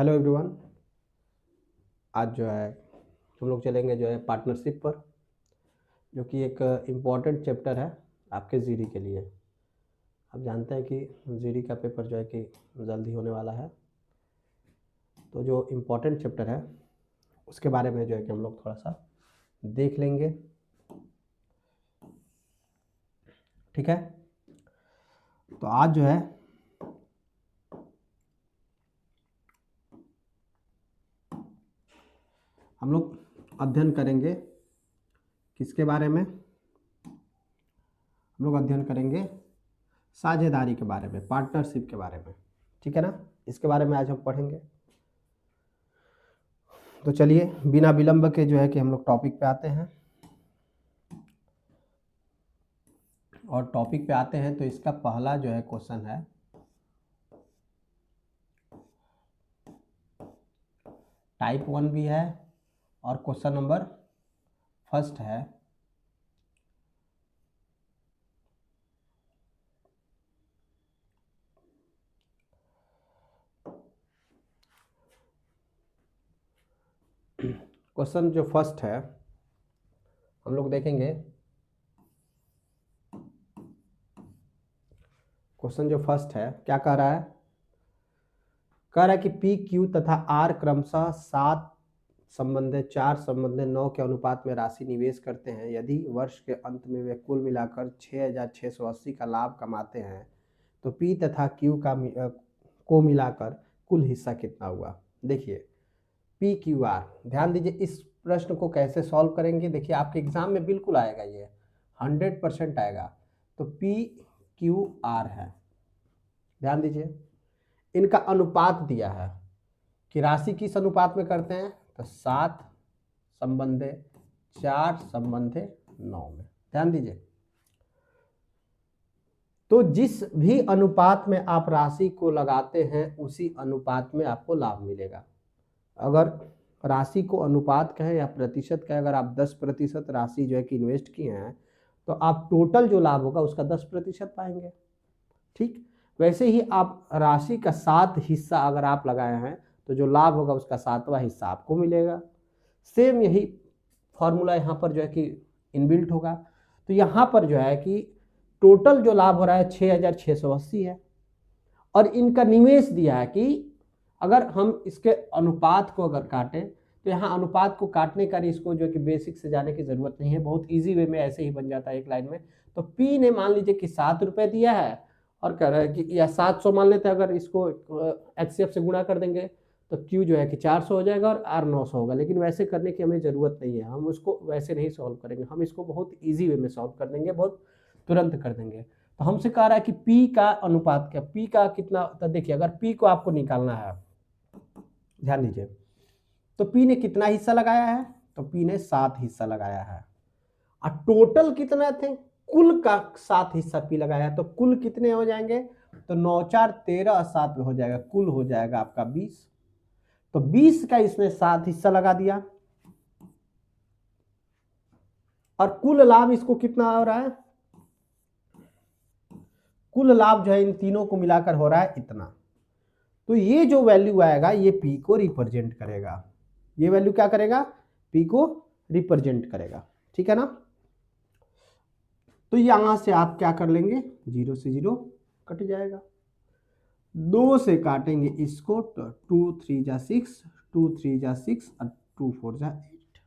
Hello everyone. आज जो है हम लोग चलेंगे जो है पार्टनरशिप पर, जो कि एक इम्पॉर्टेंट चैप्टर है आपके जीडी के लिए। आप जानते हैं कि जीडी का पेपर जो है कि जल्दी होने वाला है, तो जो इम्पोर्टेंट चैप्टर है उसके बारे में जो है कि हम लोग थोड़ा सा देख लेंगे। ठीक है, तो आज जो है हम लोग अध्ययन करेंगे किसके बारे में। हम लोग अध्ययन करेंगे साझेदारी के बारे में, पार्टनरशिप के बारे में। ठीक है ना, इसके बारे में आज हम पढ़ेंगे। तो चलिए बिना विलंब के जो है कि हम लोग टॉपिक पे आते हैं। और टॉपिक पे आते हैं तो इसका पहला जो है क्वेश्चन है, टाइप 1 भी है और क्वेश्चन नंबर फर्स्ट है। क्वेश्चन जो फर्स्ट है हम लोग देखेंगे। क्वेश्चन जो फर्स्ट है क्या कह रहा है? कह रहा है कि पी क्यू तथा आर क्रमशः 7 संबंधित 4 संबंधित 9 के अनुपात में राशि निवेश करते हैं। यदि वर्ष के अंत में वे कुल मिलाकर 6,680 का लाभ कमाते हैं तो पी तथा क्यू का को मिलाकर कुल हिस्सा कितना हुआ। देखिए पी क्यू आर, ध्यान दीजिए इस प्रश्न को कैसे सॉल्व करेंगे। देखिए आपके एग्जाम में बिल्कुल आएगा, ये 100% आएगा। तो पी क्यू आर है, ध्यान दीजिए इनका अनुपात दिया है कि राशि किस अनुपात में करते हैं, तो 7 संबंधे 4 संबंधे 9 में। ध्यान दीजिए, तो जिस भी अनुपात में आप राशि को लगाते हैं उसी अनुपात में आपको लाभ मिलेगा। अगर राशि को अनुपात कहें या प्रतिशत कहें, अगर आप 10% राशि जो है कि इन्वेस्ट किए हैं तो आप टोटल जो लाभ होगा उसका 10% पाएंगे। ठीक, वैसे ही आप राशि का 7 हिस्सा अगर आप लगाए हैं तो जो लाभ होगा उसका 7वां हिस्सा आपको मिलेगा। सेम यही फॉर्मूला यहाँ पर जो है कि इनबिल्ट होगा। तो यहाँ पर जो है कि टोटल जो लाभ हो रहा है 6,680 है और इनका निवेश दिया है कि अगर हम इसके अनुपात को अगर काटें तो यहाँ अनुपात को काटने का इसको जो कि बेसिक से जाने की जरूरत नहीं है, बहुत इजी वे में ऐसे ही बन जाता है एक लाइन में। तो पी ने मान लीजिए कि 7 रुपए दिया है और कह रहा है कि या 700 मान लेते हैं, अगर इसको HCF से गुणा कर देंगे तो क्यू जो है कि 400 हो जाएगा और आर 900 होगा। लेकिन वैसे करने की हमें ज़रूरत नहीं है, हम उसको वैसे नहीं सॉल्व करेंगे, हम इसको बहुत ईजी वे में सॉल्व कर देंगे, बहुत तुरंत कर देंगे। तो हमसे कह रहा है कि पी का अनुपात क्या, पी का कितना। तो देखिए अगर पी को आपको निकालना है, ध्यान दीजिए, तो पी ने कितना हिस्सा लगाया है, तो पी ने 7 हिस्सा लगाया है और टोटल कितना थे, कुल का 7 हिस्सा पी लगाया है। तो कुल कितने हो जाएंगे, तो 9 4 13 7 हो जाएगा, कुल हो जाएगा आपका 20। तो 20 का इसने 7 हिस्सा लगा दिया और कुल लाभ इसको कितना हो रहा है, कुल लाभ जो है इन तीनों को मिलाकर हो रहा है इतना। तो ये जो वैल्यू आएगा ये पी को रिप्रेजेंट करेगा, ये वैल्यू क्या करेगा, पी को रिप्रेजेंट करेगा। ठीक है ना। तो यहां से आप क्या कर लेंगे, 0 से 0 कट जाएगा, 2 से काटेंगे इसको तो 2 3 जा 6, 2 3 जा 6 और 2 4 जा 8।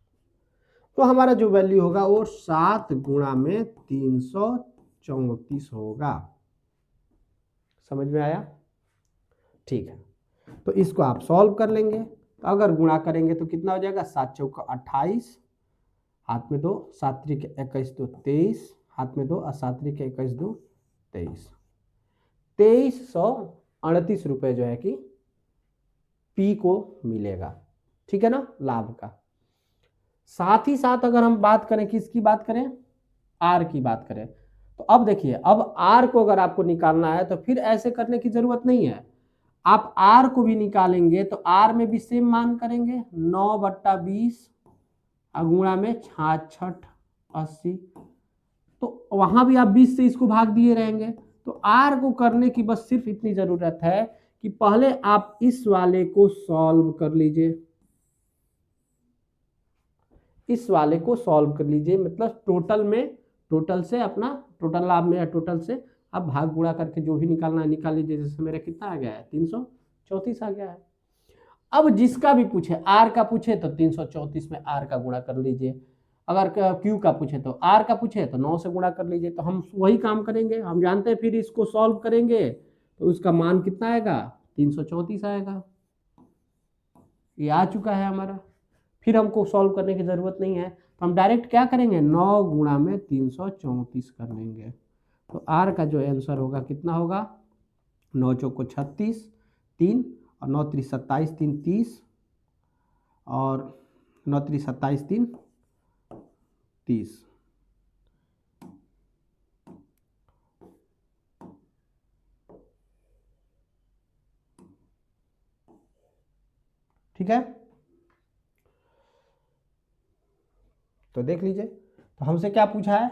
तो हमारा जो वैल्यू होगा वो 7 गुणा में 334 होगा। समझ में आया? ठीक है, तो इसको आप सॉल्व कर लेंगे। तो अगर गुणा करेंगे तो कितना हो जाएगा, 7 चौका 28, हाथ में 2, 7 त्रिक 21 2 23, हाथ में 2 और 7 त्रिक 21 2 23, 2338 रुपए जो है कि पी को मिलेगा। ठीक है ना, लाभ का। साथ ही साथ अगर हम बात करें, किसकी बात करें, आर की बात करें, तो अब देखिए अब आर को अगर आपको निकालना है तो फिर ऐसे करने की जरूरत नहीं है, आप आर को भी निकालेंगे तो आर में भी सेम मान करेंगे, 9/20 गुणा में 66 80, तो वहां भी आप 20 से इसको भाग दिए रहेंगे। तो आर को करने की बस सिर्फ इतनी जरूरत है कि पहले आप इस वाले को सॉल्व कर लीजिए, इस वाले को सॉल्व कर लीजिए, मतलब टोटल में, टोटल से अपना टोटल लाभ में या टोटल से आप भाग गुणा करके जो भी निकालना है निकाल लीजिए। जैसे मेरा कितना आ गया है, 334 आ गया है। अब जिसका भी पूछे, आर का पूछे तो 334 में आर का गुणा कर लीजिए, अगर क्यू का पूछे तो आर का पूछे तो 9 से गुणा कर लीजिए। तो हम वही काम करेंगे, हम जानते हैं, फिर इसको सॉल्व करेंगे तो उसका मान कितना आएगा, 334 आएगा। ये आ चुका है हमारा, फिर हमको सॉल्व करने की जरूरत नहीं है, तो हम डायरेक्ट क्या करेंगे, 9 गुणा में 334 कर लेंगे। तो आर का जो आंसर होगा कितना होगा, 9 चौको 36, 3 और 9 3 27, 3 30 और 9 3 27, 3 30। ठीक है, तो देख लीजिए। तो हमसे क्या पूछा है,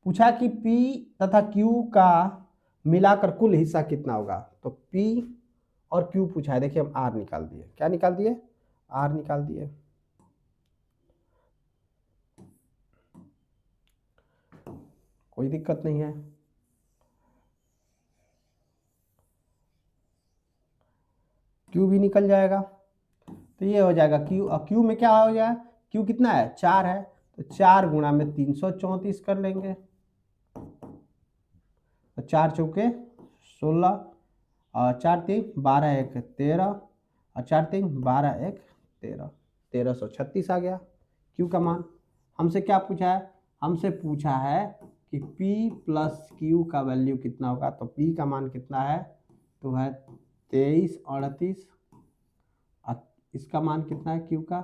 पूछा कि P तथा Q का मिलाकर कुल हिस्सा कितना होगा। तो P और Q पूछा है, देखिए हम R निकाल दिए, क्या निकाल दिए, R निकाल दिए। कोई दिक्कत नहीं है, Q भी निकल जाएगा। तो ये हो जाएगा Q, और Q में क्या हो जाएगा, Q कितना है, 4 है, तो 4 गुणा में 334 कर लेंगे। तो 4 चौके 16 और 4 3 12 1 13 और 4 3 12 1 13, 1336 आ गया Q का मान। हमसे क्या पूछा है, हमसे पूछा है कि P प्लस Q का वैल्यू कितना होगा। तो P का मान कितना है, तो है 2338, और इसका मान कितना है Q का,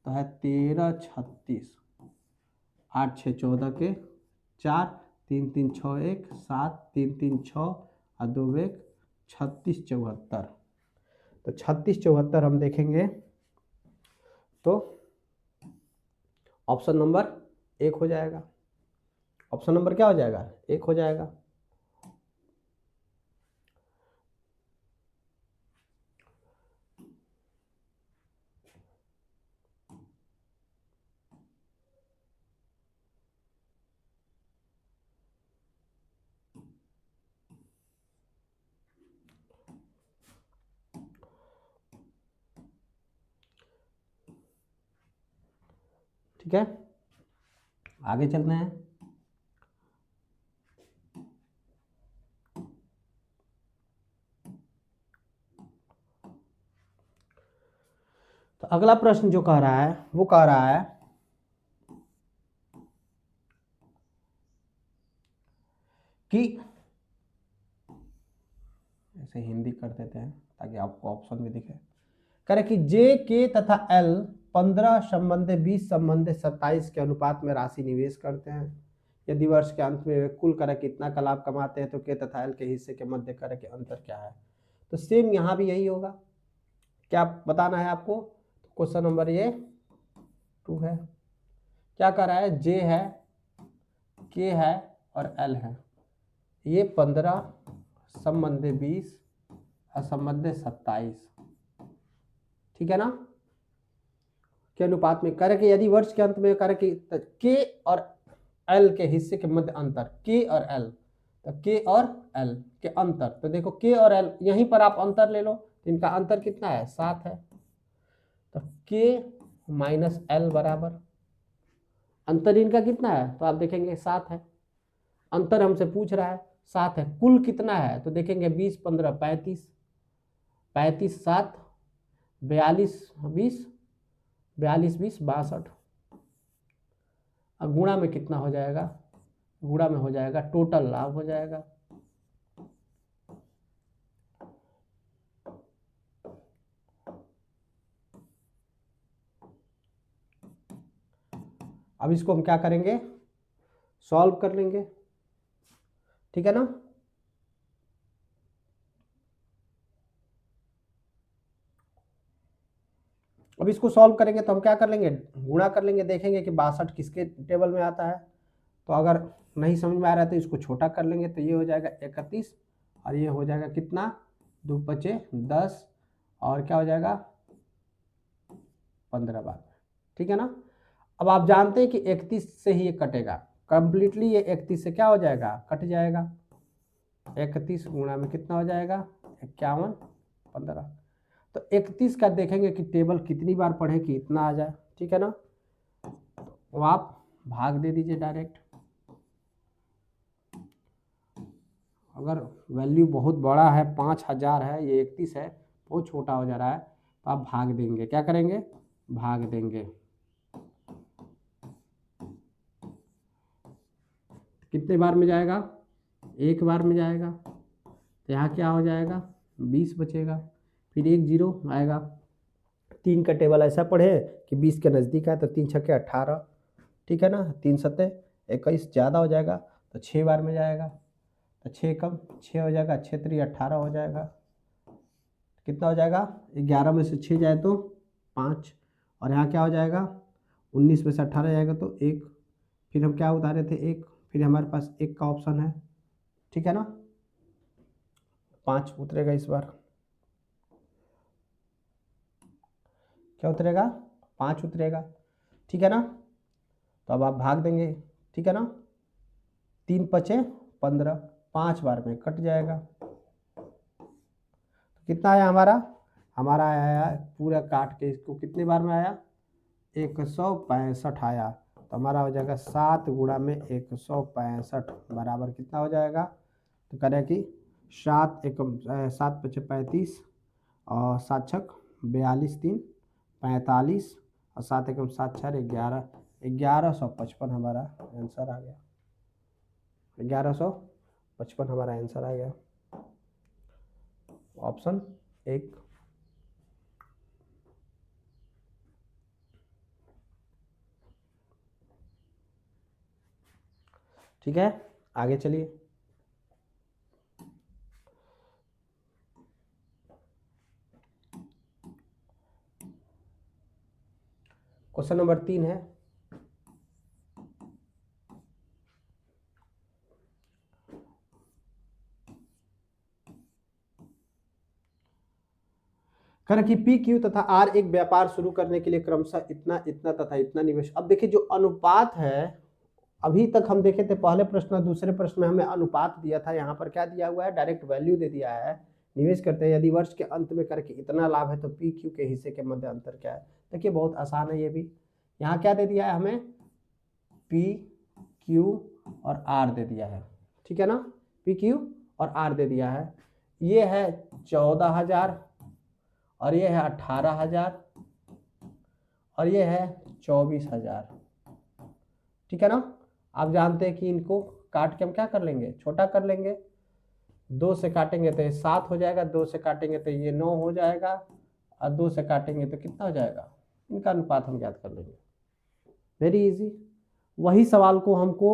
तो है 1336, 8 6 14 के 4, 3 3 6 1 7, 3 3 6 और 2 1 36 74। तो 36 74 हम देखेंगे तो ऑप्शन नंबर 1 हो जाएगा। ऑप्शन नंबर क्या हो जाएगा, 1 हो जाएगा। ठीक है, आगे चलते हैं। तो अगला प्रश्न जो कह रहा है वो कह रहा है कि, ऐसे हिंदी कर देते हैं ताकि आपको ऑप्शन भी दिखे। कह रहे कि जे के तथा एल 15 संबंधे 20 संबंधे 27 के अनुपात में राशि निवेश करते हैं। यदि वर्ष के अंत में वे कुल कर कितना का लाभ कमाते हैं तो के तथा एल के हिस्से के मध्य कर के अंतर क्या है। तो सेम यहाँ भी यही होगा, क्या बताना है आपको। क्वेश्चन नंबर ये 2 है, क्या कर रहा है, जे है, के है और एल है। ये 15 संबंधे 20 और संबंधे 27, ठीक है ना, के अनुपात में कर के यदि वर्ष के अंत में कर के और एल के हिस्से के मध्य अंतर, के और एल, तो के और एल के अंतर। तो देखो के और एल, यहीं पर आप अंतर ले लो, तो इनका अंतर कितना है, 7 है। तो के माइनस एल बराबर, अंतर इनका कितना है, तो आप देखेंगे 7 है। अंतर हमसे पूछ रहा है 7 है, कुल कितना है, तो देखेंगे 20 15 35, 35 7 42 20, 42 20 62। अब गुणा में कितना हो जाएगा, गुणा में हो जाएगा टोटल लाभ हो जाएगा। अब इसको हम क्या करेंगे, सॉल्व कर लेंगे, ठीक है ना। अब इसको सॉल्व करेंगे तो हम क्या कर लेंगे, गुणा कर लेंगे, देखेंगे कि 62 किसके टेबल में आता है। तो अगर नहीं समझ में आ रहा है तो इसको छोटा कर लेंगे, तो ये हो जाएगा 31 और ये हो जाएगा कितना 2 पचे 10 और क्या हो जाएगा 15 बार में, ठीक है ना। अब आप जानते हैं कि 31 से ही ये कटेगा, कंप्लीटली ये 31 से क्या हो जाएगा, कट जाएगा। 31 गुणा में कितना हो जाएगा 51 15। तो 31 का देखेंगे कि टेबल कितनी बार पढ़े कि इतना आ जाए, ठीक है ना। तो आप भाग दे दीजिए डायरेक्ट। अगर वैल्यू बहुत बड़ा है 5000 है, ये 31 है, बहुत छोटा हो जा रहा है, तो आप भाग देंगे, क्या करेंगे भाग देंगे। कितने बार में जाएगा, एक बार में जाएगा, तो यहाँ क्या हो जाएगा 20 बचेगा, फिर 1 0 आएगा। 3 का टेबल ऐसा पढ़े कि 20 के नज़दीक है, तो 3 छक्के 18, ठीक है ना। 3 सत्ते 21 ज़्यादा हो जाएगा, तो 6 बार में जाएगा, तो 6 कम 6 हो जाएगा, 6 3 18 हो जाएगा। कितना हो जाएगा 11 में से 6 जाए तो 5, और यहाँ क्या हो जाएगा 19 में से 18 जाएगा तो 1, फिर हम क्या उतारे थे 1, फिर हमारे पास 1 का ऑप्शन है, ठीक है ना। 5 उतरेगा इस बार, क्या उतरेगा 5 उतरेगा, ठीक है ना। तो अब आप भाग देंगे, ठीक है ना। 3 पचे 15, 5 बार में कट जाएगा। तो कितना आया हमारा आया पूरा काट के इसको कितने बार में आया 165 आया। तो हमारा हो जाएगा 7 गुणा में 165 बराबर कितना हो जाएगा, तो करें कि 7 एकम 7 पचे 35 और 7 छक 42 3 45 और 7 एकम 7 छः 11 1155 हमारा आंसर आ गया। 1155 हमारा आंसर आ गया, ऑप्शन 1। ठीक है, आगे चलिए। क्वेश्चन नंबर 3 है, करें कि पी क्यू तथा आर एक व्यापार शुरू करने के लिए क्रमशः इतना इतना तथा इतना निवेश। अब देखिए जो अनुपात है, अभी तक हम देखे थे पहले प्रश्न और दूसरे प्रश्न में हमें अनुपात दिया था, यहाँ पर क्या दिया हुआ है डायरेक्ट वैल्यू दे दिया है। निवेश करते हैं, यदि वर्ष के अंत में करके इतना लाभ है तो पी क्यू के हिस्से के मध्य अंतर क्या है। देखिए बहुत आसान है ये भी, यहाँ क्या दे दिया है हमें पी क्यू और आर दे दिया है, ठीक है ना। पी क्यू और आर दे दिया है, ये है 14,000 और ये है 18,000 और ये है 24,000, ठीक है ना। आप जानते हैं कि इनको काट के हम क्या कर लेंगे छोटा कर लेंगे, 2 से काटेंगे तो ये 7 हो जाएगा, 2 से काटेंगे तो ये 9 हो जाएगा और 2 से काटेंगे तो कितना हो जाएगा, इनका अनुपात हम ज्ञात कर लेंगे। Very easy. वही सवाल को हमको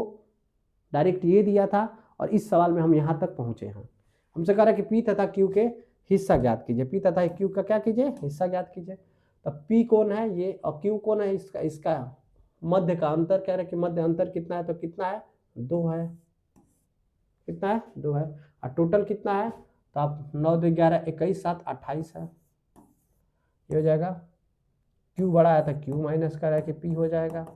डायरेक्ट ये दिया था और इस सवाल में हम यहाँ तक पहुँचे हैं। हमसे कह रहा है कि पी तथा क्यू के हिस्सा ज्ञात कीजिए, पी तथा क्यू का क्या कीजिए हिस्सा ज्ञात कीजिए। तो पी कौन है ये और क्यू कौन है, इसका मध्य का अंतर कह रहे हैं कि मध्य अंतर कितना है, तो कितना है 2 है, कितना है 2 है। और टोटल कितना है, तो आप 9 2 11 21 7 28 है, ये हो जाएगा। क्यू बड़ा है तो क्यू माइनस कर रहा है कि पी हो जाएगा।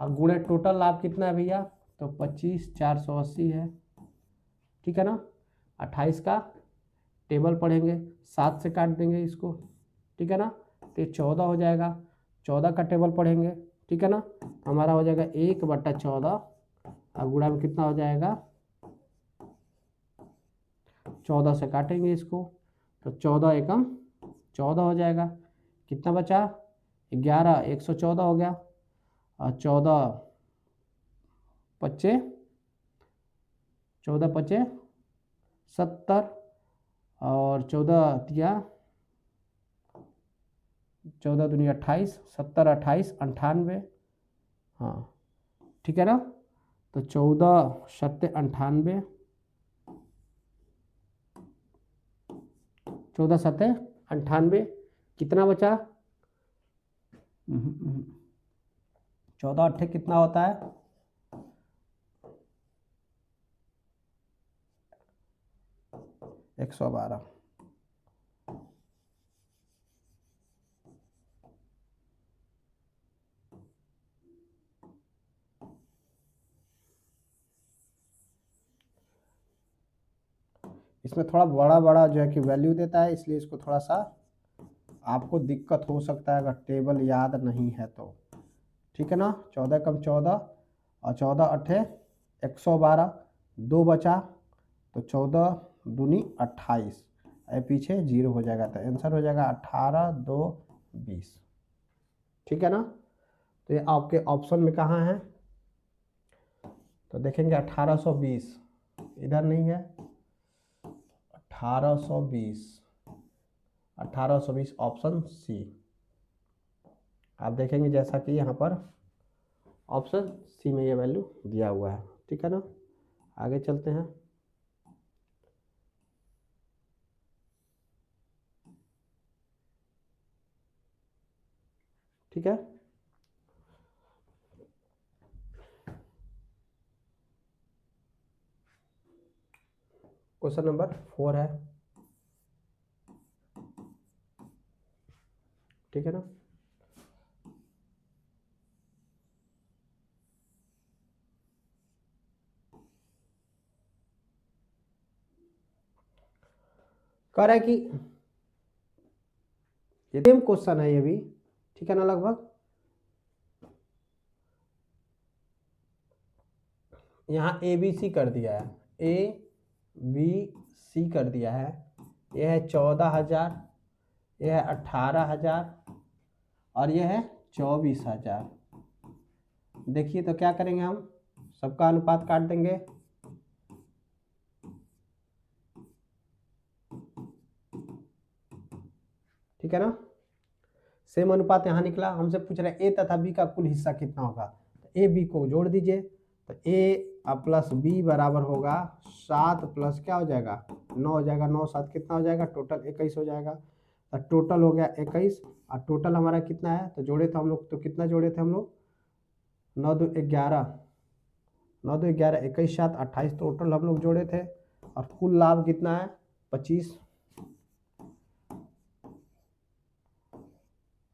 और गुणे टोटल लाभ कितना है भैया, तो 25 480 है, ठीक है ना। 28 का टेबल पढ़ेंगे, 7 से काट देंगे इसको, ठीक है ना, तो 14 हो जाएगा। 14 का टेबल पढ़ेंगे, ठीक है ना, हमारा हो जाएगा 1/14 और गुणा में कितना हो जाएगा 14 से काटेंगे इसको, तो 14 एकम 14 हो जाएगा। कितना बचा 11 114 हो गया और 14 पच्चे 70 और 14 दिया 14 दूनी 28 70 28 98, हाँ ठीक है ना। तो 14 7 98 14 7 98 कितना बचा 14 8 कितना होता है 1 112। इसमें थोड़ा बड़ा बड़ा जो है कि वैल्यू देता है, इसलिए इसको थोड़ा सा आपको दिक्कत हो सकता है अगर टेबल याद नहीं है तो। ठीक है ना। 14 कम 14 और 14 अठे 112, 2 बचा तो 14 दूनी 28, पीछे 0 हो जाएगा तो आंसर हो जाएगा 18 2 20। ठीक है ना। तो ये आपके ऑप्शन में कहाँ है, तो देखेंगे 1820 इधर नहीं है, 1820 1820 ऑप्शन सी। आप देखेंगे जैसा कि यहाँ पर ऑप्शन सी में ये वैल्यू दिया हुआ है। ठीक है ना। आगे चलते हैं। ठीक है। क्वेश्चन नंबर 4 है। ठीक है ना। कह रहा है कि सेम क्वेश्चन है ये भी। ठीक है ना। लगभग यहाँ ए बी सी कर दिया है, ए बी सी कर दिया है। यह है 14,000, यह है 18,000 और यह है 24,000। देखिए तो क्या करेंगे हम, सबका अनुपात काट देंगे। ठीक है ना। सेम अनुपात यहाँ निकला। हमसे पूछ रहे ए तथा बी का कुल हिस्सा कितना होगा, तो ए बी को जोड़ दीजिए। तो ए प्लस बी बराबर होगा 7 प्लस क्या हो जाएगा 9 हो जाएगा, 9 7 कितना हो जाएगा, टोटल 21 हो जाएगा। तो टोटल हो गया 21 और टोटल हमारा कितना है, तो जोड़े थे हम लोग, तो कितना जोड़े थे हम लोग, 9 2 11, 9 2 11 21 7 28 टोटल हम लोग जोड़े थे। और कुल लाभ कितना है 25,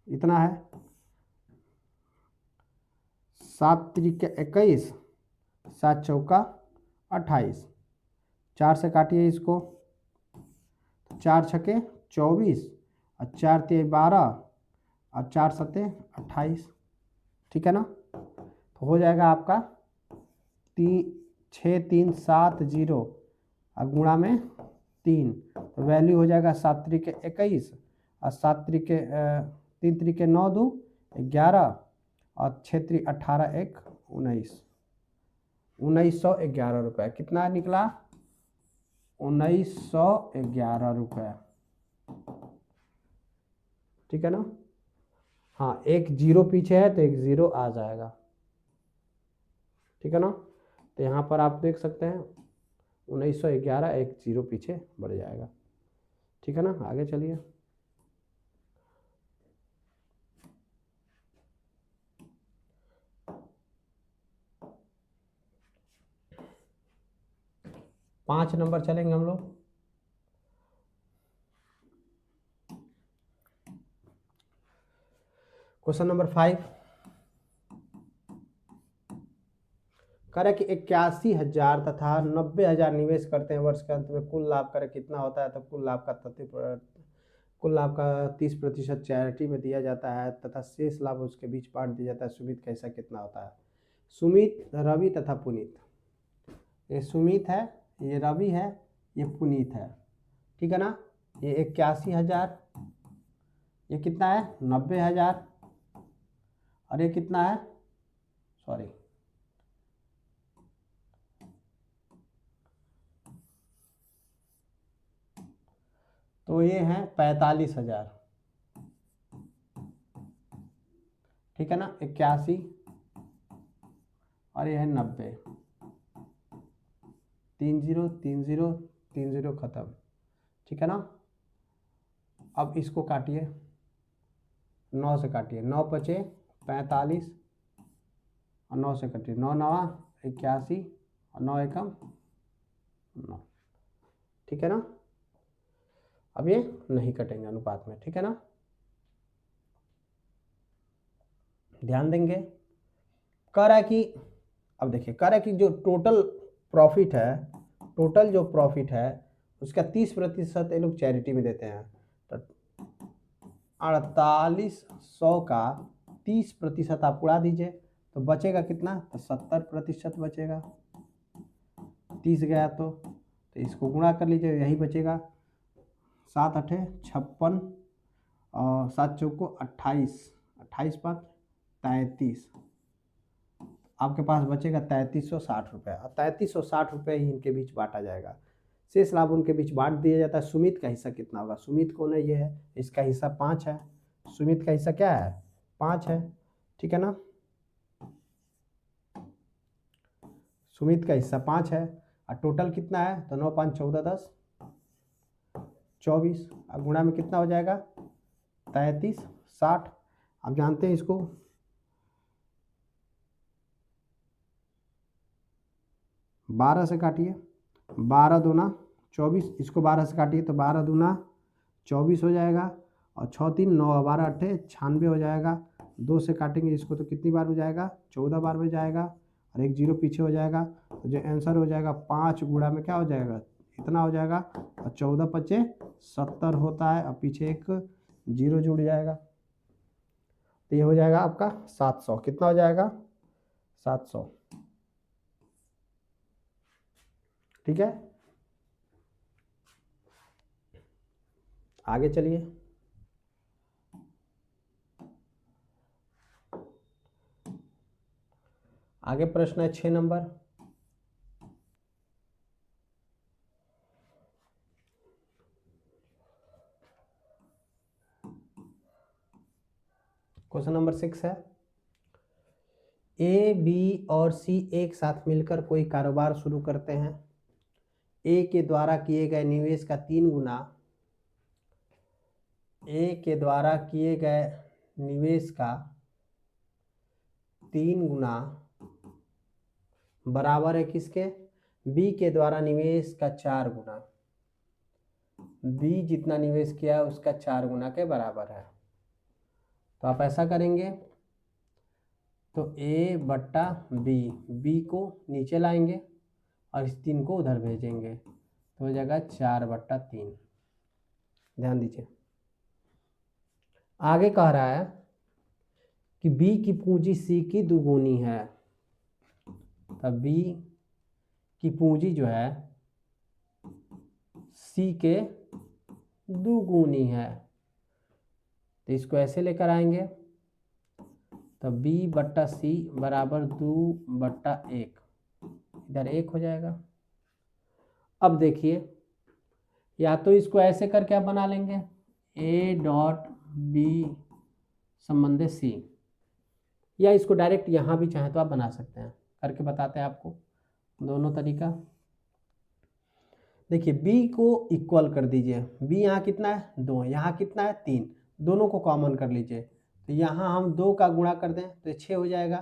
इतना है। 7 त्रिक 21, 7 चौका 28, 4 से काटिए इसको, 4 छके 24 और 4 ते 12 और 4 सते 28। ठीक है ना। तो हो जाएगा आपका 6370 और गुणा में 3, तो वैल्यू हो जाएगा 7 त्रिके 21 और 7 त्रिके 3 त्रिके 9 2 11 और 6 त्रिक 18 1 19, 1911 रुपये। कितना निकला 1911 रुपये। ठीक है ना। हाँ एक जीरो पीछे है तो एक जीरो आ जाएगा। ठीक है ना। तो यहाँ पर आप देख सकते हैं 1911 एक जीरो पीछे बढ़ जाएगा। ठीक है ना। आगे चलिए। पाँच नंबर चलेंगे हम लोग। क्वेश्चन नंबर 5 कह रहा है कि 81,000 तथा 90,000 निवेश करते हैं, वर्ष के अंत में कुल लाभ कर कितना होता है, तो कुल लाभ का 30% चैरिटी में दिया जाता है तथा शेष लाभ उसके बीच बांट दिया जाता है। सुमित कैसा कितना होता है। सुमित, रवि तथा पुनीत। ये सुमित है, ये रवि है, ये पुनीत है। ठीक है ना। ये 81,000, ये कितना है 90,000 और ये कितना है, सॉरी तो ये है 45,000। ठीक है ना। 81 और ये है 90, 3 0 3 0 3 0 खत्म। ठीक है ना। अब इसको काटिए, 9 से काटिए, 9 पचे 45 और 9 से काटिए, 9 9 81 और 9 एकम 9। ठीक है ना। अब ये नहीं कटेंगे अनुपात में, ठीक है ना, ध्यान देंगे। कह रहा है कि अब देखिए, कह रहा है कि जो टोटल प्रॉफिट है, टोटल जो प्रॉफिट है उसका 30% ये लोग चैरिटी में देते हैं। तो 4800 का 30% आप उड़ा दीजिए तो बचेगा कितना, तो 70% बचेगा। 30 गया तो इसको गुणा कर लीजिए, यही बचेगा। 7 8 56 और 7 चौको 28, 28 5 33, आपके पास बचेगा 3360 रुपये। और 3360 रुपये ही इनके बीच बांटा जाएगा। शेष लाभ उनके बीच बांट दिया जाता है। सुमित का हिस्सा कितना होगा, सुमित कौन है, ये है, इसका हिस्सा 5 है। सुमित का हिस्सा क्या है, 5 है, ठीक है ना, सुमित का हिस्सा 5 है। और टोटल कितना है, तो 9 5 14 10 24, और गुणा में कितना हो जाएगा, 3360। आप जानते हैं इसको 12 से काटिए, 12 दूना 24, इसको 12 से काटिए तो 12 दूना 24 हो जाएगा। और 6 3 9 12 8 96 हो जाएगा। 2 से काटेंगे इसको तो कितनी बार में जाएगा, 14 बार में जाएगा, और एक जीरो पीछे हो जाएगा। तो जो आंसर हो जाएगा 5 गुणा में क्या हो जाएगा, इतना हो जाएगा। और 14 5 70 होता है, और पीछे एक जीरो जुड़ जाएगा, तो ये हो जाएगा आपका 700। कितना हो जाएगा, 700, ठीक है। आगे चलिए, आगे प्रश्न है 6 नंबर। क्वेश्चन नंबर 6 है, ए बी और सी एक साथ मिलकर कोई कारोबार शुरू करते हैं। ए के द्वारा किए गए निवेश का 3 गुना, ए के द्वारा किए गए निवेश का 3 गुना बराबर है किसके, बी के द्वारा निवेश का 4 गुना। बी जितना निवेश किया है उसका 4 गुना के बराबर है। तो आप ऐसा करेंगे, तो ए बट्टा बी, बी को नीचे लाएंगे और इस 3 को उधर भेजेंगे, तो हो जाएगा 4/3। ध्यान दीजिए, आगे कह रहा है कि बी की पूंजी सी की दुगुनी है। तब बी की पूंजी जो है सी के दुगुनी है, तो इसको ऐसे लेकर आएंगे, तो बी बट्टा सी बराबर 2/1, इधर 1 हो जाएगा। अब देखिए, या तो इसको ऐसे करके आप बना लेंगे, ए डॉट बी संबंधित सी, या इसको डायरेक्ट यहाँ भी चाहे तो आप बना सकते हैं, करके बताते हैं आपको दोनों तरीका। देखिए, b को इक्वल कर दीजिए, b यहाँ कितना है 2, यहाँ कितना है 3, दोनों को कॉमन कर लीजिए। तो यहाँ हम 2 का गुणा कर दें तो ये 6 हो जाएगा,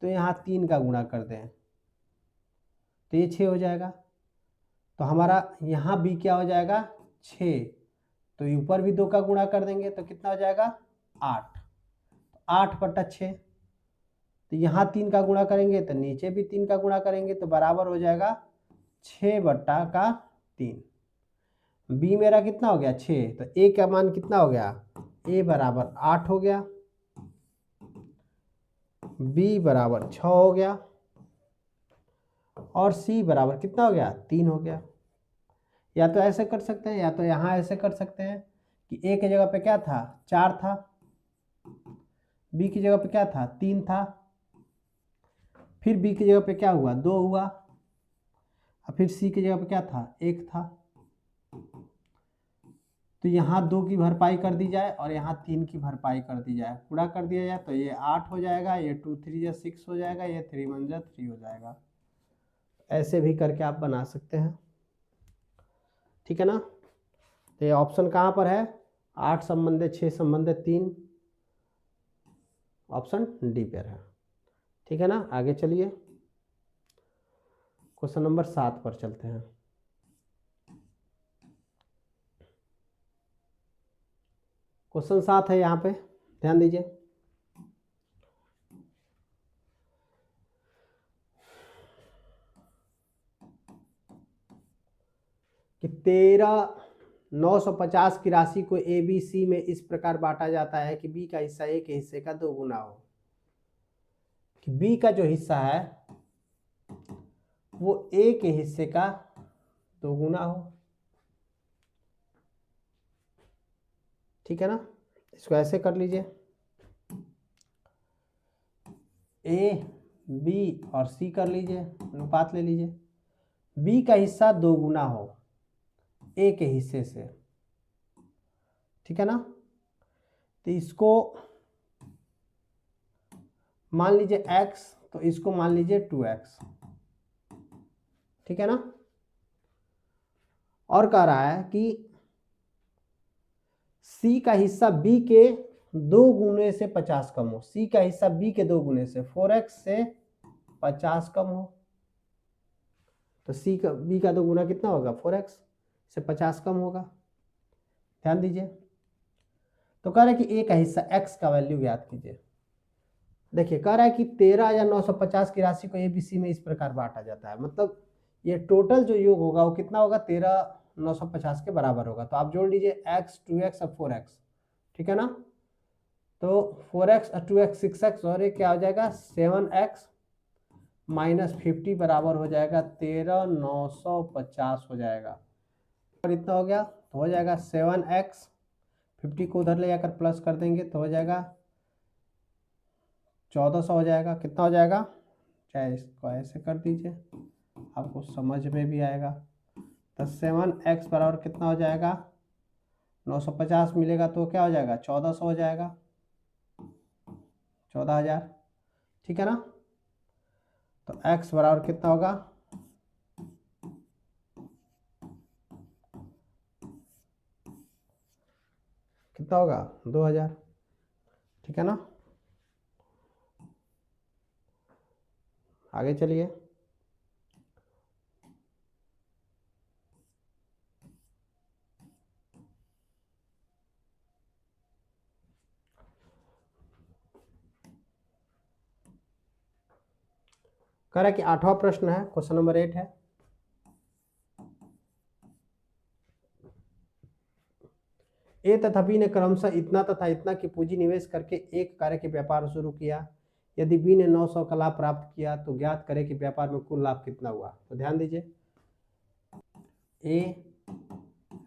तो यहाँ 3 का गुणा कर दें तो ये 6 हो जाएगा। तो हमारा यहाँ b क्या हो जाएगा 6, तो ऊपर भी 2 का गुणा कर देंगे तो कितना हो जाएगा 8, 8/6। तो यहाँ 3 का गुणा करेंगे तो नीचे भी 3 का गुणा करेंगे तो बराबर हो जाएगा 6/3। बी मेरा कितना हो गया 6, तो ए का मान कितना हो गया, ए बराबर 8 हो गया, बी बराबर 6 हो गया, और सी बराबर कितना हो गया 3 हो गया। या तो ऐसे कर सकते हैं, या तो यहाँ ऐसे कर सकते हैं कि ए की जगह पे क्या था 4 था, बी की जगह पे क्या था 3 था, फिर बी की जगह पे क्या हुआ 2 हुआ, और फिर सी की जगह पे क्या था 1 था। तो यहाँ 2 की भरपाई कर दी जाए और यहाँ 3 की भरपाई कर दी जाए, पूरा कर दिया जाए तो ये 8 हो जाएगा, ये 2 3 6 हो जाएगा, ये 3 1 3 हो जाएगा। ऐसे भी करके आप बना सकते हैं, ठीक है ना। तो ये ऑप्शन कहाँ पर है, 8 संबंधित 6 संबंधित 3, ऑप्शन डी पर है, ठीक है ना। आगे चलिए, क्वेश्चन नंबर 7 पर चलते हैं। क्वेश्चन 7 है यहाँ पे, ध्यान दीजिए। कि 13,950 की राशि को ए बी सी में इस प्रकार बांटा जाता है कि बी का हिस्सा ए के हिस्से का 2 गुना हो। कि बी का जो हिस्सा है वो ए के हिस्से का 2 गुना हो। ठीक है ना, इसको ऐसे कर लीजिए, ए बी और सी कर लीजिए, अनुपात ले लीजिए। बी का हिस्सा 2 गुना हो ए के हिस्से से, ठीक है ना। तो इसको मान लीजिए x, तो इसको मान लीजिए 2x, ठीक है ना। और कह रहा है कि c का हिस्सा b के 2 गुने से 50 कम हो। c का हिस्सा b के 2 गुने से 4x से 50 कम हो। तो c का b का 2 गुना कितना होगा, 4x से 50 कम होगा। ध्यान दीजिए, तो कह रहा है कि a का हिस्सा x का वैल्यू ज्ञात कीजिए। देखिए कह रहा है कि 13,950 की राशि को ए बी सी में इस प्रकार बांटा जाता है, मतलब ये टोटल जो योग होगा वो कितना होगा, 13,950 के बराबर होगा। तो आप जोड़ लीजिए x, 2x और 4x, ठीक है ना। तो 4x और 2x 6x और ये क्या हो जाएगा 7x माइनस 50 बराबर हो जाएगा 13,950 हो जाएगा। और इतना हो गया तो हो जाएगा 7x, 50 को उधर ले जाकर प्लस कर देंगे तो हो जाएगा 1400 हो जाएगा। कितना हो जाएगा, चाहे इसको ऐसे कर दीजिए, आपको समझ में भी आएगा। तो 7x बराबर कितना हो जाएगा, 950 मिलेगा तो क्या हो जाएगा 1400 हो जाएगा, 14,000, ठीक है ना। तो x बराबर कितना होगा, कितना होगा 2,000, ठीक है ना। आगे चलिए, कह रहा है कि 8वां प्रश्न है, क्वेश्चन नंबर 8 है। ए तथा बी ने क्रमशः इतना तथा इतना की पूंजी निवेश करके एक कार्य के व्यापार शुरू किया। यदि बी ने 900 का लाभ प्राप्त किया तो ज्ञात करें कि व्यापार में कुल लाभ कितना हुआ। तो ध्यान दीजिए, ए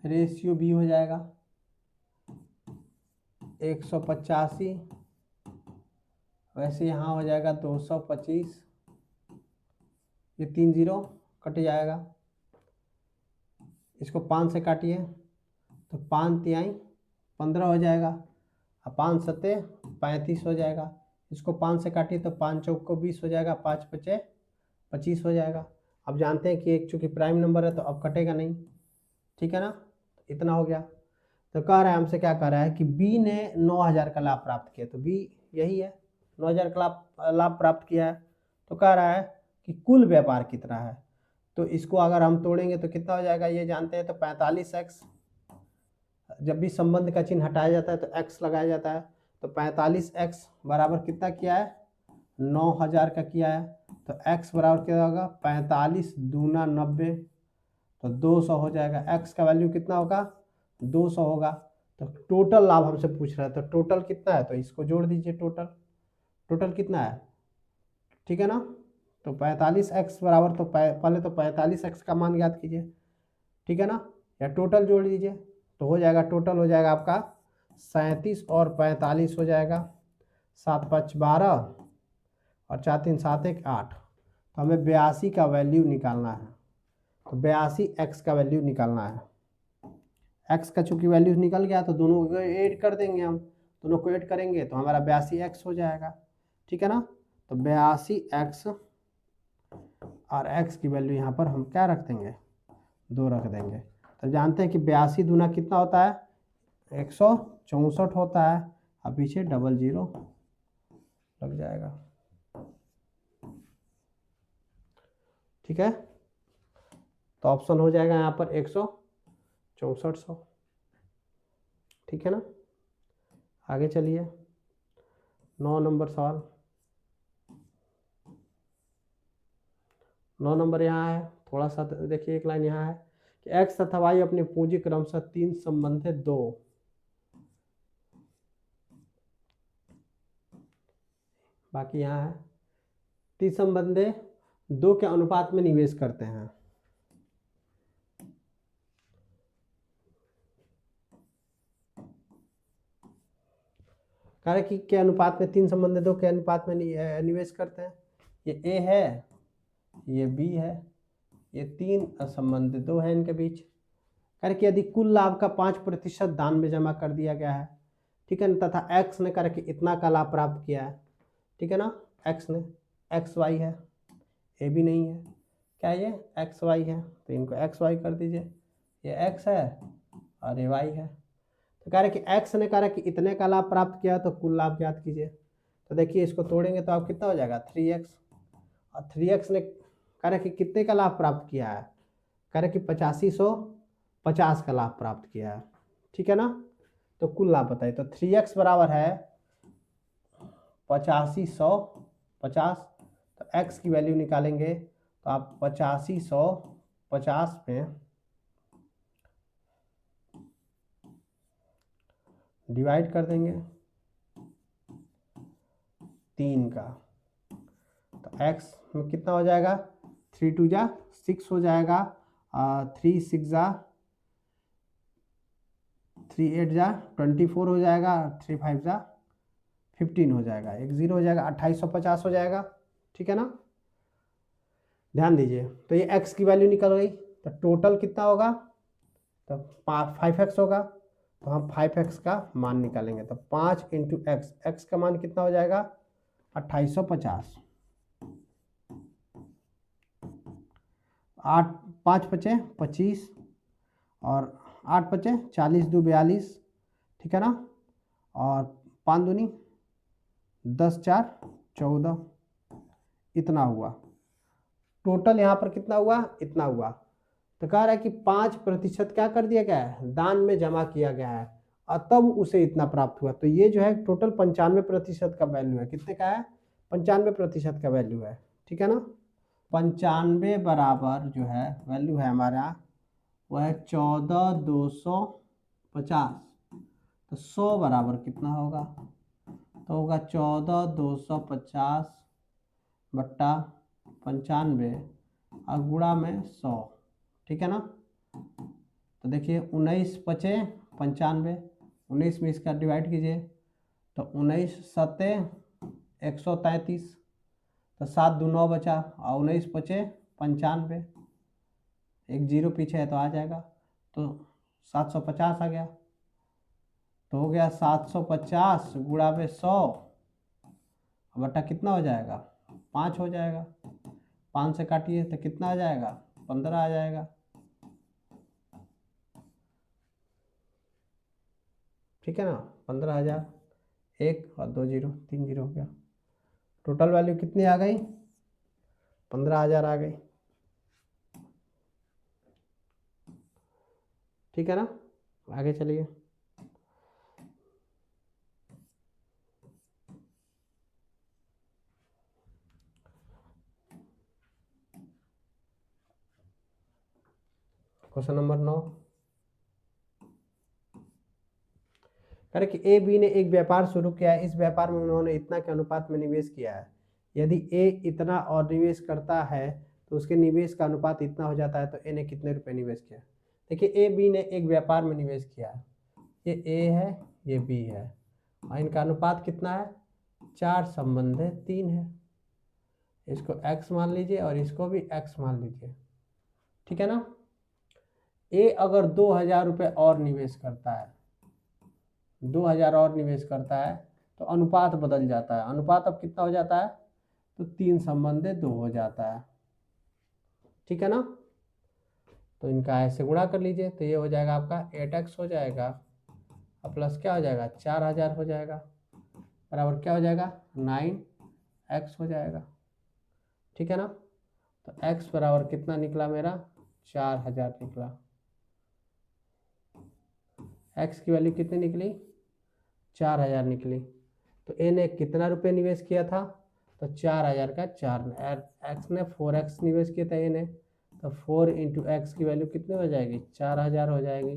रेशियो बी हो जाएगा 185, वैसे यहाँ हो जाएगा 225, ये 3 0 कट जाएगा। इसको 5 से काटिए तो 5 तिहाई 15 हो जाएगा, और 5 सत्ते 35 हो जाएगा। इसको 5 से काटिए तो 5 चौक को 20 हो जाएगा, 5 पचे 25 हो जाएगा। अब जानते हैं कि एक चूंकि प्राइम नंबर है तो अब कटेगा नहीं, ठीक है ना। इतना हो गया। तो कह रहा है हमसे, क्या कह रहा है कि बी ने 9,000 का लाभ प्राप्त किया, तो बी यही है 9,000 का लाभ प्राप्त किया है। तो कह रहा है कि कुल व्यापार कितना है। तो इसको अगर हम तोड़ेंगे तो कितना हो जाएगा, ये जानते हैं। तो 45x, जब भी संबंध का चिन्ह हटाया जाता है तो x लगाया जाता है। तो 45x बराबर कितना किया है, 9,000 का किया है। तो x बराबर क्या होगा, 45 दूना 90, तो 200 हो जाएगा। x का वैल्यू कितना होगा, 200 होगा। तो टोटल लाभ हमसे पूछ रहा है, तो टोटल कितना है, तो इसको जोड़ दीजिए। टोटल टोटल कितना है, ठीक है ना। तो 45x बराबर, तो पहले तो 45x का मान ज्ञात कीजिए, ठीक है ना, या टोटल जोड़ दीजिए। तो हो जाएगा, टोटल हो जाएगा आपका 37 और 45 हो जाएगा, 7 5 12 और 4 3 7 1 8। तो हमें 82 का वैल्यू निकालना है। तो 82x का वैल्यू निकालना है। x का चूंकि वैल्यू निकल गया तो दोनों को ऐड कर देंगे, हम दोनों को ऐड करेंगे तो हमारा 82x हो जाएगा, ठीक है ना। तो 82x और x की वैल्यू यहाँ पर हम क्या रख देंगे, 2 रख देंगे। तो जानते हैं कि 82 दूना कितना होता है, 164 होता है, और पीछे 00 लग जाएगा, ठीक है। तो ऑप्शन हो जाएगा यहाँ पर 164, ठीक है ना। आगे चलिए 9 नंबर सवाल। 9 नंबर यहाँ है, थोड़ा सा देखिए, एक लाइन यहाँ है कि एक्स तथा वाई अपनी पूंजी क्रमशः 3 संबंधित 2, बाकी यहाँ है 3 संबंधित 2 के अनुपात में निवेश करते हैं। कार्य की के अनुपात में 3 संबंधित 2 के अनुपात में निवेश करते हैं। ये ए है, ये बी है, ये 3 असंबंधित 2 है इनके बीच। कार्य कि यदि कुल लाभ का 5% दान में जमा कर दिया गया है, ठीक है ना, तथा एक्स ने कार्य कि इतना का लाभ प्राप्त किया है, ठीक है ना, एक्स ने, एक्स वाई है, ए भी नहीं है, क्या ये एक्स वाई है, तो इनको एक्स वाई कर दीजिए, ये एक्स है और ये वाई है। तो कह रहे कि एक्स ने कह रहा कि इतने का लाभ प्राप्त किया, तो कुल लाभ ज्ञात कीजिए। तो देखिए इसको तोड़ेंगे तो आप कितना हो जाएगा 3x, और 3x ने कह रहा कि कितने का लाभ प्राप्त किया है, कह रहे कि 8550 का लाभ प्राप्त किया है, ठीक है ना। तो कुल लाभ बताइए, तो 3x बराबर है 8550, तो x की वैल्यू निकालेंगे तो आप 8550 में डिवाइड कर देंगे 3 का, तो x में कितना हो जाएगा, 3 2 जा 6 हो जाएगा, 3 6 जा 3 8 जा 24 हो जाएगा, 3 5 जा 15 हो जाएगा, एक 0 हो जाएगा, 2850 हो जाएगा, ठीक है ना। ध्यान दीजिए, तो ये x की वैल्यू निकल गई, तो टोटल कितना होगा, तो 5x होगा, तो हम 5x का मान निकालेंगे, तो 5 इंटू एक्स, एक्स का मान कितना हो जाएगा 2850, 8 5 पचे 25 और 8 पचे 40 2 42, ठीक है ना, और 5 दूनी 10 4 14, इतना हुआ टोटल। यहाँ पर कितना हुआ, इतना हुआ। तो कह रहा है कि 5% क्या कर दिया गया है, दान में जमा किया गया है, और तब उसे इतना प्राप्त हुआ। तो ये जो है टोटल 95% का वैल्यू है, कितने का है, 95% का वैल्यू है, ठीक है ना। 95 बराबर जो है वैल्यू है हमारा, वह है 14250, तो 100 बराबर कितना होगा, तो होगा 14250 बट्टा 95 और गुणा में 100, ठीक है ना। तो देखिए 19 पचे 95, 19 में इसका डिवाइड कीजिए, तो 19 सत्ते 133, तो 7 2 9 बचा, और 19 पचे 95, एक 0 पीछे है तो आ जाएगा, तो 750 आ गया, तो हो गया 750 गुणा में 100 बटा कितना हो जाएगा 5 हो जाएगा, 5 से काटिए तो कितना आ जाएगा 15 आ जाएगा, ठीक है ना। 15,000, 1 और 2 0 3 0 हो गया, टोटल वैल्यू कितनी आ गई 15,000 आ गई, ठीक है ना। आगे चलिए, क्वेश्चन नंबर 9। करें कि ए बी ने एक व्यापार शुरू किया है, इस व्यापार में उन्होंने इतना के अनुपात में निवेश किया है। यदि ए इतना और निवेश करता है तो उसके निवेश का अनुपात इतना हो जाता है, तो ए ने कितने रुपए निवेश किया। देखिए ए बी ने एक व्यापार में निवेश किया है, ये ए है ये बी है, और इनका अनुपात कितना है 4 संबंधित 3 है। इसको x मान लीजिए और इसको भी x मान लीजिए, ठीक है ना। ए अगर 2000 रुपये और निवेश करता है, 2000 और निवेश करता है, तो अनुपात बदल जाता है। अनुपात अब कितना हो जाता है, तो 3 संबंधित 2 हो जाता है, ठीक है ना। तो इनका ऐसे गुणा कर लीजिए, तो ये हो जाएगा आपका 8x हो जाएगा, और प्लस क्या हो जाएगा 4000 हो जाएगा, बराबर क्या हो जाएगा 9x हो जाएगा, ठीक है ना। तो x बराबर कितना निकला मेरा 4000 निकला, x की वैल्यू कितनी निकली 4000 निकली। तो ए ने कितना रुपये निवेश किया था, तो 4000 का 4, एक्स ने 4x निवेश किया था ए ने, तो 4 इंटू एक्स की वैल्यू कितनी हो जाएगी, 4000 हो जाएगी,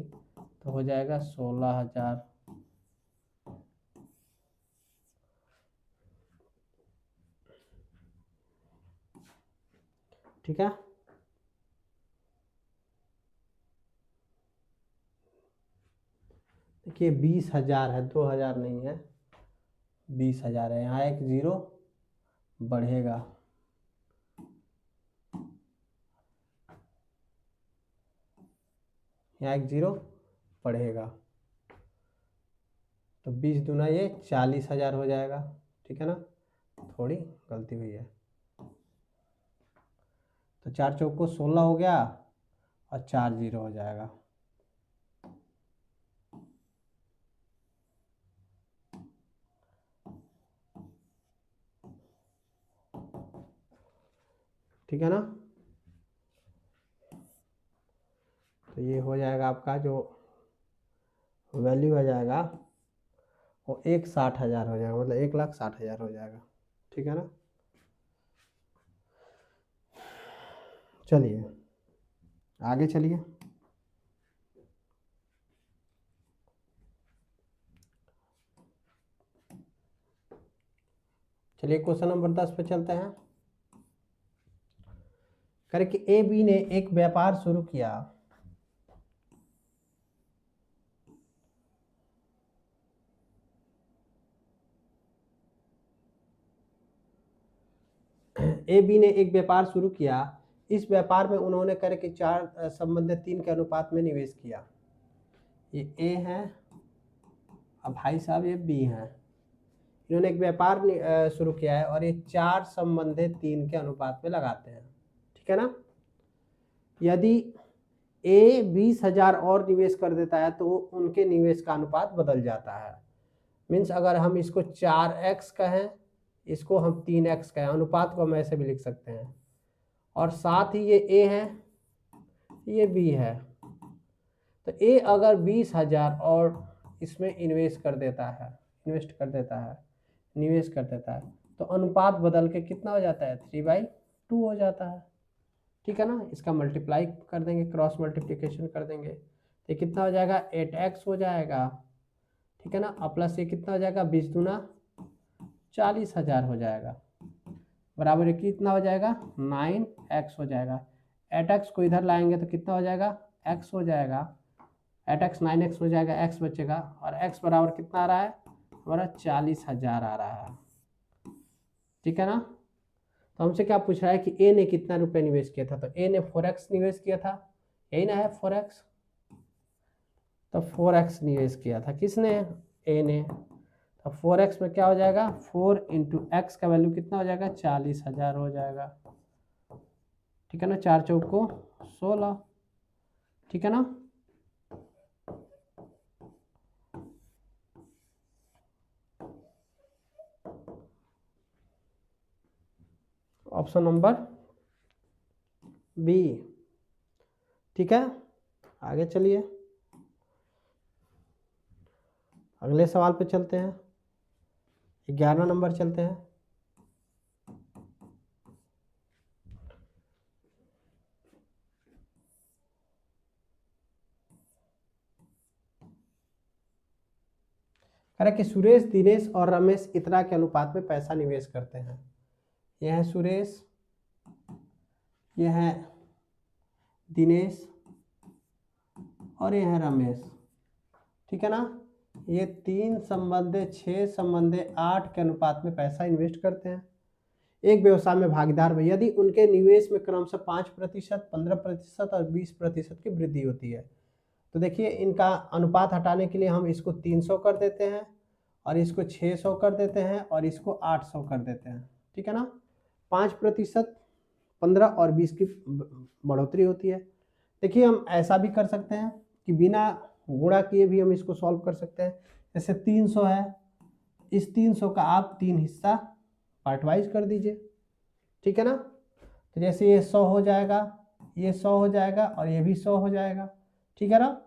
तो हो जाएगा 16000। ठीक है। देखिए 20,000 है, 2000 नहीं है, 20,000 है। यहाँ एक जीरो बढ़ेगा, यहाँ एक जीरो बढ़ेगा, तो 20 दूना ये 40,000 हो जाएगा। ठीक है ना, थोड़ी गलती हुई है। तो 4 चौक को 16 हो गया और 4 जीरो हो जाएगा। ठीक है ना, तो ये हो जाएगा आपका जो वैल्यू आ जाएगा वो 1,60,000 हो जाएगा, मतलब 1,60,000 हो जाएगा। ठीक है ना, चलिए आगे चलिए। चलिए क्वेश्चन नंबर 10 पे चलते हैं। करें कि ए बी ने एक व्यापार शुरू किया। ए बी ने एक व्यापार शुरू किया। इस व्यापार में उन्होंने करे कि 4 संबंधित 3 के अनुपात में निवेश किया। ये ए है, अब भाई साहब ये बी है। इन्होंने एक व्यापार शुरू किया है और ये 4 संबंधित 3 के अनुपात में लगाते हैं। ठीक है ना, यदि ए 20,000 और निवेश कर देता है तो उनके निवेश का अनुपात बदल जाता है। मीन्स अगर हम इसको 4x कहें, इसको हम 3x कहें, अनुपात को हम ऐसे भी लिख सकते हैं। और साथ ही ये ए है, ये बी है। तो ए अगर 20,000 और इसमें इन्वेस्ट कर देता है, निवेश कर देता है, तो अनुपात बदल के कितना हो जाता है, 3/2 हो जाता है। ठीक है ना, इसका मल्टीप्लाई कर देंगे, क्रॉस मल्टीप्लिकेशन कर देंगे, तो ये कितना हो जाएगा, 8x हो जाएगा। ठीक है ना, और प्लस ये कितना हो जाएगा, 20 दूना 40,000 हो जाएगा, बराबर ये कितना हो जाएगा, 9x हो जाएगा। 8x को इधर लाएंगे तो कितना हो जाएगा, x हो जाएगा, 8x 9x हो जाएगा, x बचेगा, और x बराबर कितना आ रहा है हमारा, 40,000 आ रहा है। ठीक है ना, तो हमसे क्या पूछ रहा है कि ए ने कितना रुपए निवेश किया था, तो ए ने 4x निवेश किया था, यही ना है 4x, तो 4x निवेश किया था किसने, ए ने। तो 4x में क्या हो जाएगा, 4 इंटू एक्स का वैल्यू कितना हो जाएगा, 40,000 हो जाएगा। ठीक है ना, 4 चौक को 16। ठीक है ना, ऑप्शन नंबर बी। ठीक है, आगे चलिए, अगले सवाल पे चलते हैं, 11 नंबर चलते हैं। कह रहा है कि सुरेश, दिनेश और रमेश इतना के अनुपात में पैसा निवेश करते हैं। यह है सुरेश, यह है दिनेश और यह है रमेश। ठीक है ना, ये 3 संबंधे 6 संबंधे 8 के अनुपात में पैसा इन्वेस्ट करते हैं एक व्यवसाय में भागीदार में, यदि उनके निवेश में क्रमशः 5%, 15% और 20% की वृद्धि होती है। तो देखिए इनका अनुपात हटाने के लिए हम इसको 300 कर देते हैं और इसको 600 कर देते हैं और इसको 800 कर देते हैं। ठीक है ना, 5%, 15 और 20 की बढ़ोतरी होती है। देखिए हम ऐसा भी कर सकते हैं कि बिना गुणा किए भी हम इसको सॉल्व कर सकते हैं। जैसे 300 है, इस 300 का आप 3 हिस्सा पार्ट वाइज कर दीजिए। ठीक है ना, तो जैसे ये 100 हो जाएगा, ये 100 हो जाएगा और ये भी 100 हो जाएगा। ठीक है ना,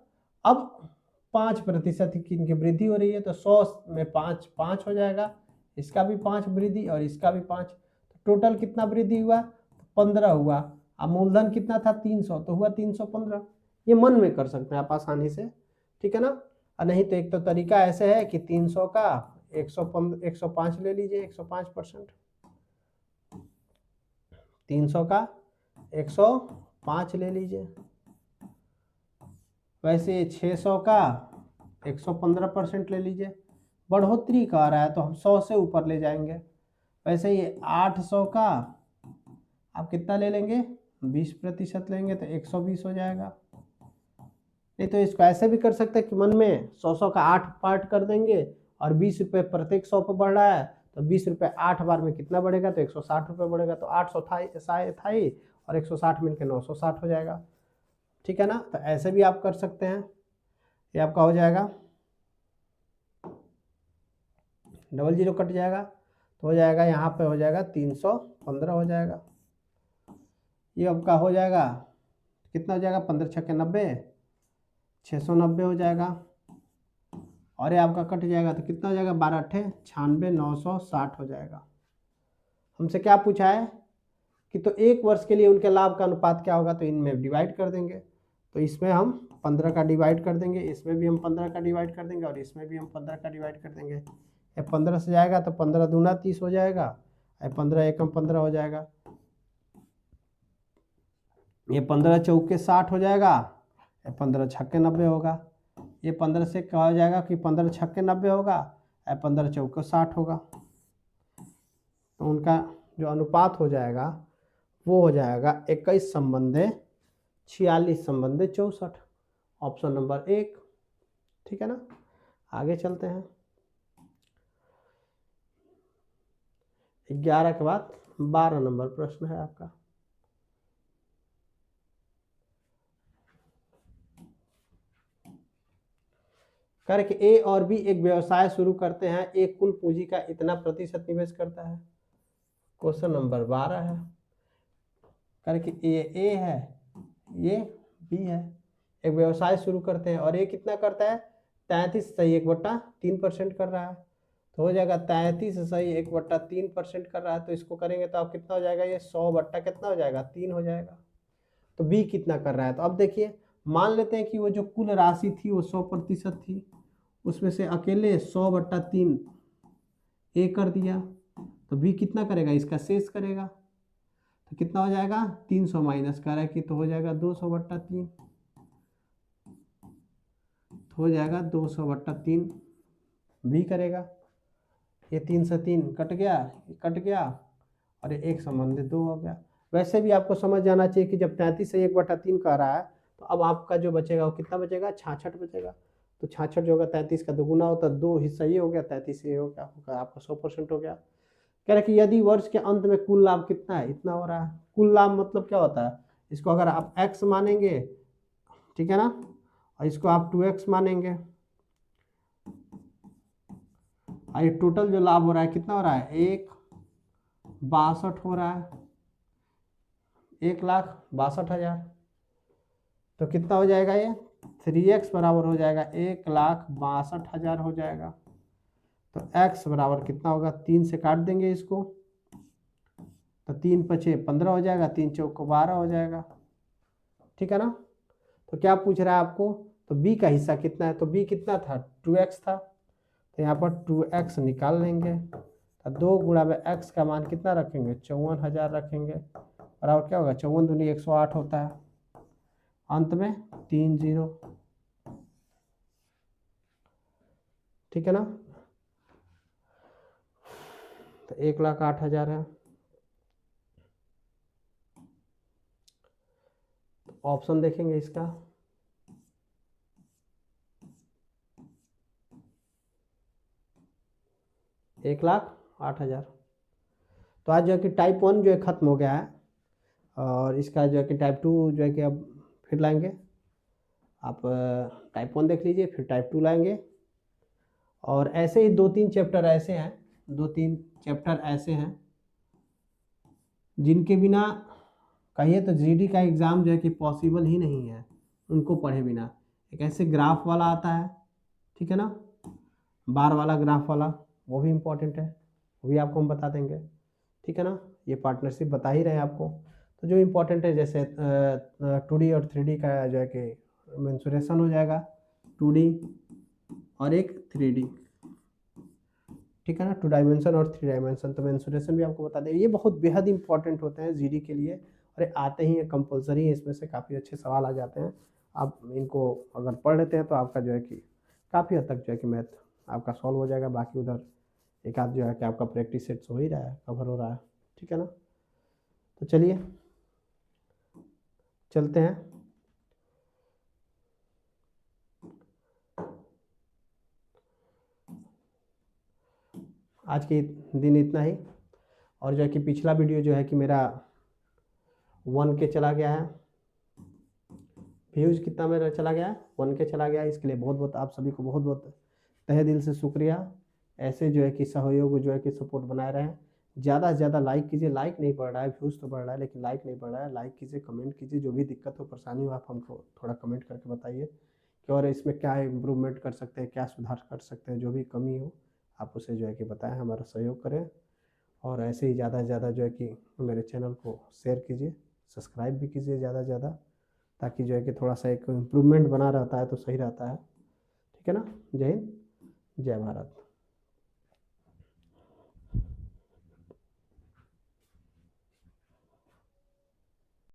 अब 5% की इनकी वृद्धि हो रही है, तो 100 में 5 5 हो जाएगा, इसका भी 5 वृद्धि और इसका भी 5, तो टोटल कितना वृद्धि हुआ? 15 हुआ। अब मूलधन कितना था? 300, तो हुआ 315। ये मन में कर सकते हैं आप आसानी से, ठीक है ना। और नहीं तो एक तो तरीका ऐसे है कि 300 का 105 ले लीजिए, 105%। 300 का 105 ले लीजिए। वैसे 600 का 115% ले लीजिए। बढ़ोतरी का आ रहा है तो हम 100 से ऊपर ले जाएंगे। वैसे ही 800 का आप कितना ले लेंगे? 20% लेंगे तो 120 हो जाएगा। नहीं तो इसको ऐसे भी कर सकते हैं कि मन में 100 का 8 पार्ट कर देंगे और 20 रुपये प्रत्येक 100 पे बढ़ रहा है, तो 20 रुपये 8 बार में कितना बढ़ेगा? तो 160 रुपये बढ़ेगा। तो 800 था ही और 160 मिलकर 960 हो जाएगा, ठीक है ना। तो ऐसे भी आप कर सकते हैं। ये आपका हो जाएगा, डबल जीरो कट जाएगा तो हो जाएगा यहाँ पे हो जाएगा 315 हो जाएगा। ये आपका हो जाएगा कितना हो जाएगा? 15 छक्के 90, 690 हो जाएगा। और ये आपका कट जाएगा तो कितना हो जाएगा? 12 अट्ठे 96, 960 हो जाएगा। हमसे क्या पूछा है कि तो एक वर्ष के लिए उनके लाभ का अनुपात क्या होगा? तो इनमें डिवाइड कर देंगे। तो इसमें हम 15 का डिवाइड कर देंगे, इसमें भी हम 15 का डिवाइड कर देंगे और इसमें भी हम 15 का डिवाइड कर देंगे। ये 15 से जाएगा तो 15 दूना 30 हो जाएगा, 15 एकम 15 हो जाएगा। ये 15 चौके 60 हो जाएगा, 15 छक्के 90 होगा। ये 15 से क्या हो जाएगा कि 15 छक्के 90 होगा, 15 चौके 60 होगा। तो उनका जो अनुपात हो जाएगा वो हो जाएगा 21:46:64, ऑप्शन नंबर 1, ठीक है ना। आगे चलते हैं। 11 के बाद 12 नंबर प्रश्न है आपका। कर कि ए और बी एक व्यवसाय शुरू करते हैं, एक कुल पूंजी का इतना प्रतिशत निवेश करता है। क्वेश्चन नंबर 12 है। कर कि ए है, ये बी है, एक व्यवसाय शुरू करते हैं और ये कितना करता है? 33/1/3% कर रहा है। तो हो जाएगा 33/1/3% कर रहा है, तो इसको करेंगे तो आप कितना हो जाएगा? ये 100 बट्टा कितना हो जाएगा? 3 हो जाएगा। तो बी कितना कर रहा है? तो अब देखिए, मान लेते हैं कि वो जो कुल राशि थी वो 100% थी, उसमें से अकेले 100/3 ए कर दिया, तो बी कितना करेगा? इसका शेष करेगा। तो कितना हो जाएगा? 300 माइनस कर रहा है कि तो हो जाएगा 200/3, तो हो जाएगा 200/3 बी करेगा। ये 3 से 3 कट गया और ये एक संबंधित 2 हो गया। वैसे भी आपको समझ जाना चाहिए कि जब 33/1/3 कह रहा है तो अब आपका जो बचेगा वो कितना बचेगा? 66 बचेगा। तो 66 जो होगा 33 का दोगुना होता है, 2 हिस्सा ये हो गया, 33 ये हो गया, आपका 100% हो गया। कह रहे कि यदि वर्ष के अंत में कुल लाभ कितना है? इतना हो रहा है। कुल लाभ मतलब क्या होता है? इसको अगर आप x मानेंगे, ठीक है ना, और इसको आप 2x मानेंगे, और ये टोटल जो लाभ हो रहा है कितना हो रहा है? 1,62 हो रहा है, 1,62,000। तो कितना हो जाएगा? ये 3x बराबर हो जाएगा 1,62,000 हो जाएगा। तो x बराबर कितना होगा? 3 से काट देंगे इसको, तो 3 पचे 15 हो जाएगा, 3 चौको 12 हो जाएगा, ठीक है ना। तो क्या पूछ रहा है आपको? तो b का हिस्सा कितना है? तो b कितना था? 2x था, तो यहाँ पर 2x निकाल लेंगे। तो 2 गुणा में x का मान कितना रखेंगे? 54,000 रखेंगे, बराबर क्या होगा? 54 दूनी 108 होता है, अंत में 3 0, ठीक है ना। तो 1,08,000 है। ऑप्शन देखेंगे इसका, एक 1,08,000। तो आज जो है कि टाइप 1 जो है खत्म हो गया है, और इसका जो है कि टाइप 2 जो है कि अब फिर लाएंगे। आप टाइप 1 देख लीजिए, फिर टाइप 2 लाएंगे। और ऐसे ही 2-3 चैप्टर ऐसे हैं, 2-3 चैप्टर ऐसे हैं जिनके बिना कहिए तो जीडी का एग्ज़ाम जो है कि पॉसिबल ही नहीं है उनको पढ़े बिना। एक ऐसे ग्राफ वाला आता है, ठीक है ना। बार वाला, ग्राफ वाला, वो भी इम्पोर्टेंट है, वो भी आपको हम बता देंगे, ठीक है ना। ये पार्टनरशिप बता ही रहे हैं आपको। तो जो इम्पोर्टेंट है जैसे 2D और 3D का जो है कि मेंसुरेशन हो जाएगा, 2D और एक 3D, ठीक है ना, 2 डायमेंशन और 3 डायमेंशन। तो मेंसुरेशन भी आपको बता दें, ये बहुत बेहद इंपॉर्टेंट होते हैं जीडी के लिए, और आते ही कंपलसरी है, इसमें से काफ़ी अच्छे सवाल आ जाते हैं। आप इनको अगर पढ़ लेते हैं तो आपका जो है कि काफ़ी हद तक जो है कि मैथ आपका सॉल्व हो जाएगा। बाकी उधर एक आध जो है कि आपका प्रैक्टिस सेट्स हो ही रहा है, कवर हो रहा है, ठीक है ना। तो चलिए चलते हैं। आज के दिन इतना ही। और जो है कि पिछला वीडियो जो है कि मेरा 1K चला गया है, व्यूज़ कितना मेरा चला गया है, 1K चला गया है। इसके लिए बहुत बहुत आप सभी को बहुत बहुत तहे दिल से शुक्रिया। ऐसे जो है कि सहयोग जो है कि सपोर्ट बनाए रहें। ज़्यादा से ज़्यादा लाइक कीजिए, लाइक नहीं बढ़ रहा है, व्यूज़ तो बढ़ रहा है लेकिन लाइक नहीं बढ़ रहा है। लाइक कीजिए, कमेंट कीजिए, जो भी दिक्कत हो परेशानी हो आप हमको थोड़ा कमेंट करके बताइए कि और इसमें क्या इम्प्रूवमेंट कर सकते हैं, क्या सुधार कर सकते हैं, जो भी कमी हो आप उसे जो है कि बताएं, हमारा सहयोग करें। और ऐसे ही ज़्यादा से ज़्यादा जो है कि मेरे चैनल को शेयर कीजिए, सब्सक्राइब भी कीजिए ज़्यादा से ज़्यादा, ताकि जो है कि थोड़ा सा एक इम्प्रूवमेंट बना रहता है तो सही रहता है, ठीक है ना। जय हिंद, जय भारत।